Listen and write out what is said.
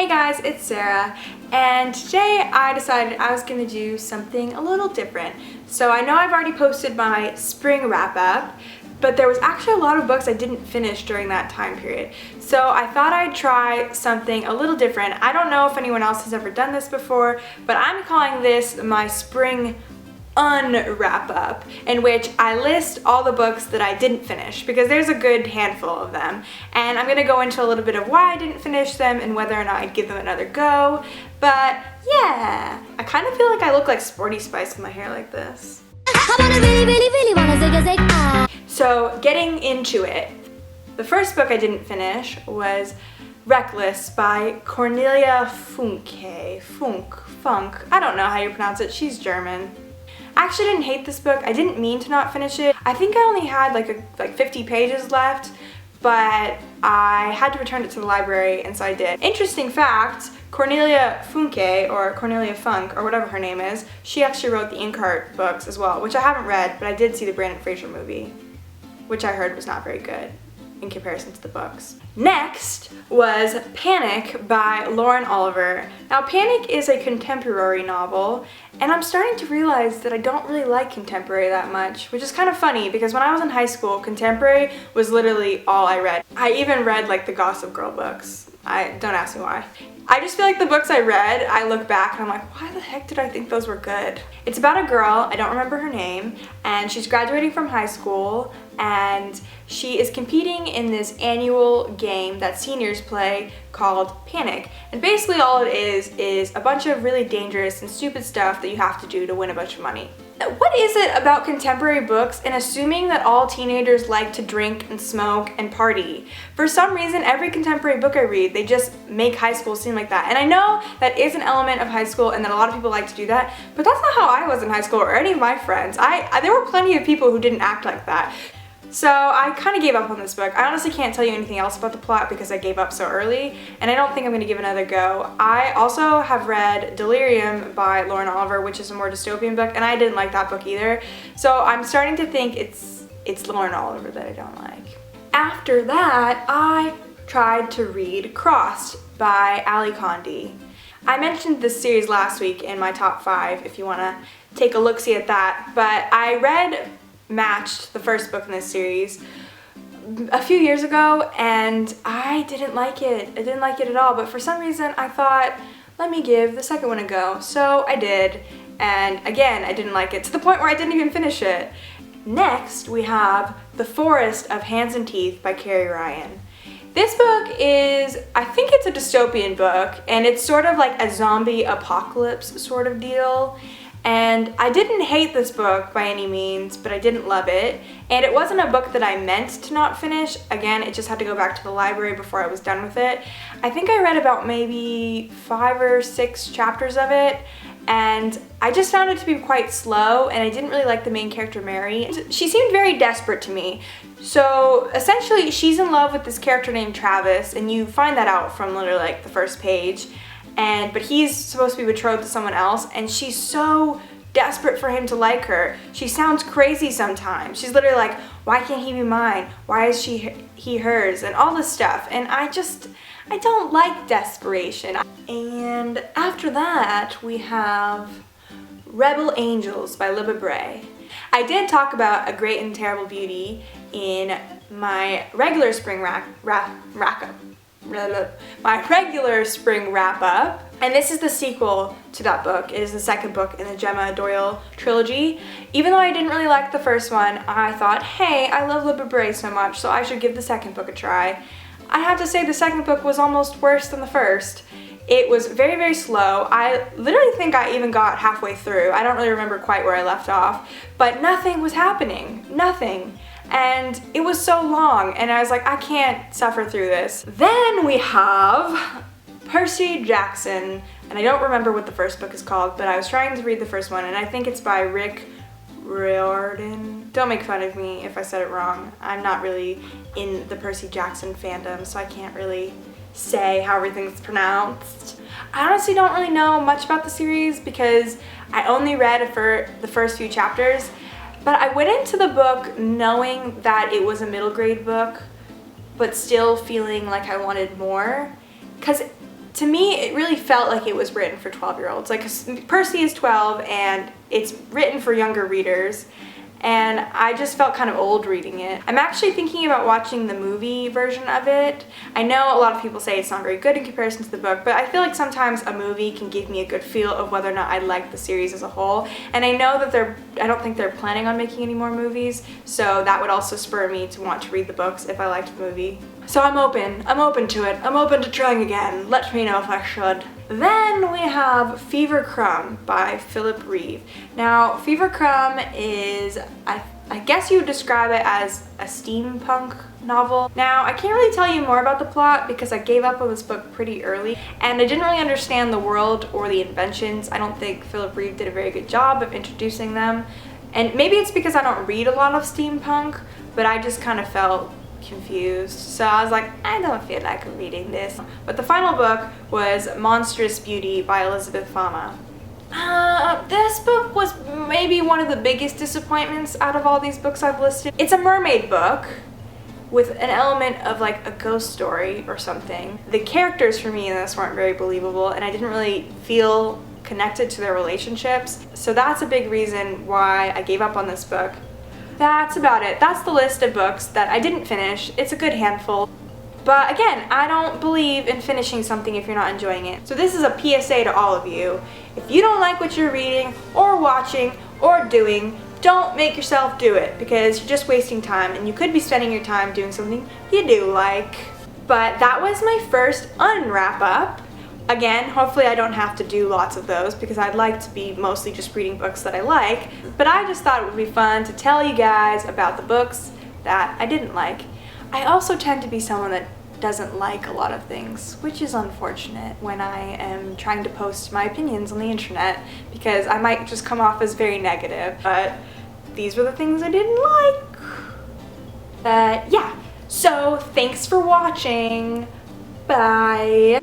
Hey guys, it's Sarah, and today I decided I was going to do something a little different. So I know I've already posted my spring wrap-up, but there was actually a lot of books I didn't finish during that time period. So I thought I'd try something a little different. I don't know if anyone else has ever done this before, but I'm calling this my spring unwrap up, in which I list all the books that I didn't finish, because there's a good handful of them, and I'm gonna go into a little bit of why I didn't finish them and whether or not I'd give them another go. But yeah, I kind of feel like I look like Sporty Spice with my hair like this. So getting into it, the first book I didn't finish was Reckless by Cornelia Funke. Funk. I don't know how you pronounce it. She's German. I actually didn't hate this book. I didn't mean to not finish it. I think I only had like 50 pages left, but I had to return it to the library, and so I did. Interesting fact, Cornelia Funke, or Cornelia Funk, or whatever her name is, she actually wrote the Inkheart books as well, which I haven't read, but I did see the Brandon Fraser movie, which I heard was not very good in comparison to the books. Next was Panic by Lauren Oliver. Now Panic is a contemporary novel, and I'm starting to realize that I don't really like contemporary that much, which is kind of funny because when I was in high school, contemporary was literally all I read. I even read like the Gossip Girl books. Don't ask me why. I just feel like the books I read, I look back and I'm like, why the heck did I think those were good? It's about a girl, I don't remember her name, and she's graduating from high school, and she is competing in this annual game that seniors play called Panic. And basically all it is a bunch of really dangerous and stupid stuff that you have to do to win a bunch of money. What is it about contemporary books and assuming that all teenagers like to drink and smoke and party? For some reason, every contemporary book I read, they just make high school seem like that. And I know that is an element of high school and that a lot of people like to do that, but that's not how I was in high school or any of my friends. There were plenty of people who didn't act like that. So I kind of gave up on this book. I honestly can't tell you anything else about the plot because I gave up so early, and I don't think I'm going to give it another go. I also have read Delirium by Lauren Oliver, which is a more dystopian book, and I didn't like that book either. So I'm starting to think it's Lauren Oliver that I don't like. After that, I tried to read Crossed by Ali Condi. I mentioned this series last week in my top 5 if you want to take a look-see at that, but I read Matched, the first book in this series, a few years ago, and I didn't like it. I didn't like it at all, but for some reason I thought, let me give the second one a go. So I did, and again, I didn't like it, to the point where I didn't even finish it. Next, we have The Forest of Hands and Teeth by Carrie Ryan. This book is, I think it's a dystopian book, and it's sort of like a zombie apocalypse sort of deal. And I didn't hate this book by any means, but I didn't love it. And it wasn't a book that I meant to not finish. Again, it just had to go back to the library before I was done with it. I think I read about maybe 5 or 6 chapters of it, and I just found it to be quite slow, and I didn't really like the main character, Mary. She seemed very desperate to me. So essentially, she's in love with this character named Travis, and you find that out from literally like the first page. But he's supposed to be betrothed to someone else, and she's so desperate for him to like her. She sounds crazy sometimes. She's literally like, why can't he be mine? Why is he hers? And all this stuff. And I don't like desperation. And after that, we have Rebel Angels by Libba Bray. I did talk about A Great and Terrible Beauty in my regular spring my regular spring wrap-up, and this is the sequel to that book. It is the second book in the Gemma Doyle trilogy. Even though I didn't really like the first one, I thought, hey, I love Libba Bray so much, so I should give the second book a try. I have to say the second book was almost worse than the first. It was very, very slow. I literally think I even got halfway through. I don't really remember quite where I left off, but nothing was happening. Nothing. And it was so long, and I was like, I can't suffer through this. Then we have Percy Jackson, and I don't remember what the first book is called, but I was trying to read the first one, and I think it's by Rick Riordan. Don't make fun of me if I said it wrong. I'm not really in the Percy Jackson fandom, so I can't really say how everything's pronounced. I honestly don't really know much about the series because I only read for the first few chapters. But I went into the book knowing that it was a middle grade book, but still feeling like I wanted more. Because to me, it really felt like it was written for 12-year-olds. Like, Percy is 12 and it's written for younger readers, and I just felt kind of old reading it. I'm actually thinking about watching the movie version of it. I know a lot of people say it's not very good in comparison to the book, but I feel like sometimes a movie can give me a good feel of whether or not I like the series as a whole. And I know that I don't think they're planning on making any more movies, so that would also spur me to want to read the books if I liked the movie. So I'm open to it. I'm open to trying again. Let me know if I should. Then we have Fever Crumb by Phillip Reeve. Now, Fever Crumb is, I guess you would describe it as a steampunk novel. Now, I can't really tell you more about the plot because I gave up on this book pretty early, and I didn't really understand the world or the inventions. I don't think Phillip Reeve did a very good job of introducing them. And maybe it's because I don't read a lot of steampunk, but I just kind of felt confused. So I was like, I don't feel like reading this. But the final book was Monstrous Beauty by Elizabeth Fama. This book was maybe one of the biggest disappointments out of all these books I've listed. It's a mermaid book with an element of like a ghost story or something. The characters for me in this weren't very believable, and I didn't really feel connected to their relationships. So that's a big reason why I gave up on this book. That's about it. That's the list of books that I didn't finish. It's a good handful. But again, I don't believe in finishing something if you're not enjoying it. So this is a PSA to all of you. If you don't like what you're reading or watching or doing, don't make yourself do it, because you're just wasting time and you could be spending your time doing something you do like. But that was my first unwrap up. Again, hopefully I don't have to do lots of those because I'd like to be mostly just reading books that I like, but I just thought it would be fun to tell you guys about the books that I didn't like. I also tend to be someone that doesn't like a lot of things, which is unfortunate when I am trying to post my opinions on the internet, because I might just come off as very negative, but these were the things I didn't like. Yeah, so thanks for watching. Bye.